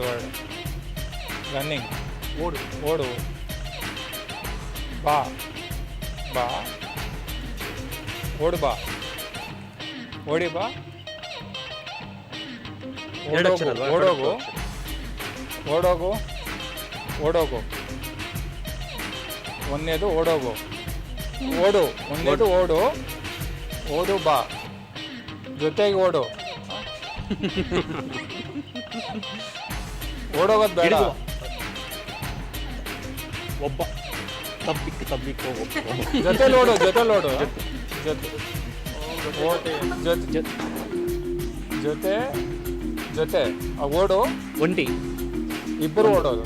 Word running ಓಡು. ಓಡು ಬಾ ಬಾ ಓಡು ಬಾ ಓಡಿ ಬಾ ಎರಡು ಅಕ್ಷರ ಅಲ್ವಾ? ಓಡೋಗು ಓಡೋಗು ಓಡೋಗು ಒಂದನೇದು ಓಡೋಗು ಓಡು ಒಂದನೇದು ಓಡು ಓಡು ಬಾ ಜೊತೆಗೆ ಓಡು ಓಡೋಗೋದು ಬೇಡ ಹಿಡಿದು. ಒಬ್ಬ ತಬ್ಬಿಕ್ಕೋ ಜೊತೆಲಿ ಓಡು ಜೊತೆಲಿ ಓಡು ಜೊತೆ ಜೊತೆ ಜೊತೆ ಜೊತೆ ಓಡು ಒಂಟಿ. ಇಬ್ಬರು ಓಡೋದು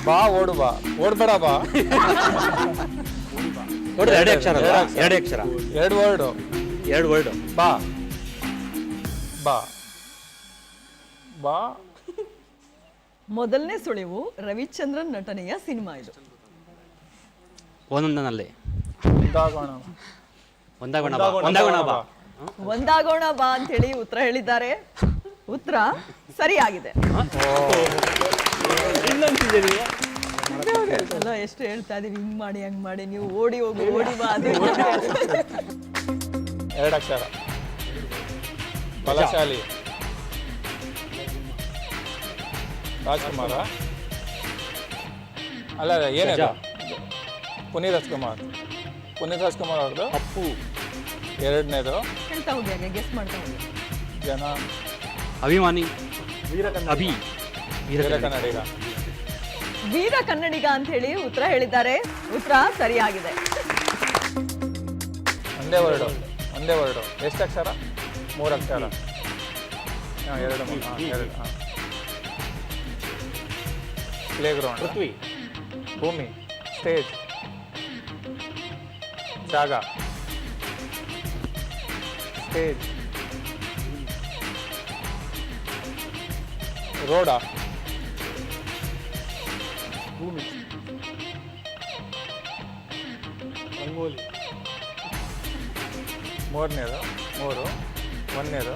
ಬಾ ಓಡು ಬಾ ಓಡ್ಬೇಡ ಬಾ ನೋಡ್ರಿ ಎರಡೇ ಅಕ್ಷರ ಅಲ್ವಾ? ಎರಡೇ ಅಕ್ಷರ. ಎರಡು ವರ್ಡು ಎರಡು ವರ್ಡ್. ಬಾ ಬಾ ಬಾ ಮೊದಲನೇ ಸುಳಿವು ರವಿಚಂದ್ರನ್ ನಟನೆಯ ಸಿನಿಮಾ ಇದು. ಒಂದೊಂದನಲ್ಲಿ ಒಂದಾಗೋಣ ಒಂದಾಗೋಣ ಬಾ. ಒಂದಾಗೋಣ ಬಾ. ಒಂದಾಗೋಣ ಬಾ ಅಂತ ಹೇಳಿ ಉತ್ತರ ಹೇಳಿದ್ದಾರೆ. ಉತ್ತರ ಸರಿಯಾಗಿದೆ. ಅಲ್ಲ ಎಷ್ಟು ಹೇಳ್ತಾ ಇದೀವಿ, ಹಿಂಗ್ ಮಾಡಿ ಹಂಗ್ ಮಾಡಿ, ನೀವು ಓಡಿ ಹೋಗು ಓಡಿ ಬಾ ಅದು ಇದು ಅಂತ ಹೇಳ್ತಾರೆ. ಎರಡು ಅಕ್ಷರ ಬಲಶಾಲಿ ರಾಜ್ಕುಮಾರ ಅಲ್ಲ ಏನಿದೆ ಪುನೀತ್ ರಾಜ್ಕುಮಾರ್ ಅವ್ರದ್ದು ಅಪ್ಪು. ಹೇಳ್ತಾ ಎರಡನೇದು ಹೋಗಿ ಹಾಗೆ ಗೆಸ್ ಮಾಡ್ತಾ ಹೋಗಿ. ಜನ ಅಭಿಮಾನಿ. ಅಭಿ. ವೀರ ಕನ್ನಡಿಗ ವೀರ ಕನ್ನಡಿಗ ಅಂತ ಹೇಳಿ ಉತ್ತರ ಹೇಳಿದ್ದಾರೆ. ಉತ್ತರ ಸರಿಯಾಗಿದೆ. ಒಂದೇ ವರ್ಡು ಎಷ್ಟು ಅಕ್ಷರ? 3 ಅಕ್ಷರ. ಎರಡು ಪ್ಲೇ ಗ್ರೌಂಡ್ ಪೃಥ್ವಿ. ಭೂಮಿ ಸ್ಟೇಜ್ ಜಾಗ ಸ್ಟೇಜ್ ರೋಡ ಭೂಮಿ ರಂಗೋಲಿ ಮೂರನೇದು ಒಂದನೇದು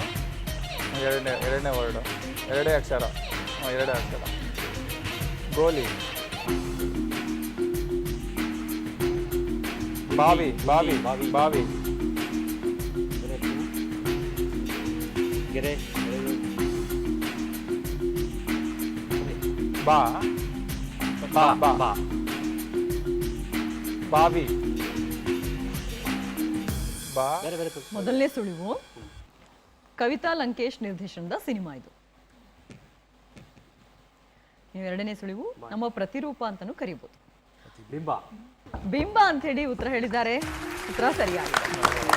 ಎರಡನೇ ವರ್ಡು ಎರಡೇ ಅಕ್ಷರ ಗೋಲಿ ಬಾವಿ ಗೆರೆ. ಬಾ ಬಾ ಬಾ ಬಾ. ಬಾವಿ ಬಾ ಬೇರೆ ಬೇರೆ. ಮೊದಲನೇ ಸುಳಿವು ಕವಿತಾ ಲಂಕೇಶ್ ನಿರ್ದೇಶನದ ಸಿನಿಮಾ ಇದು. ನೀವು ಎರಡನೇ ಸುಳಿವು ನಮ್ಮ ಪ್ರತಿರೂಪ ಅಂತಾನೂ ಕರಿಬಹುದು. ಬಿಂಬ. ಬಿಂಬ ಅಂತ ಹೇಳಿ ಉತ್ತರ ಹೇಳಿದ್ದಾರೆ. ಉತ್ತರ ಸರಿಯಾಗಿದೆ.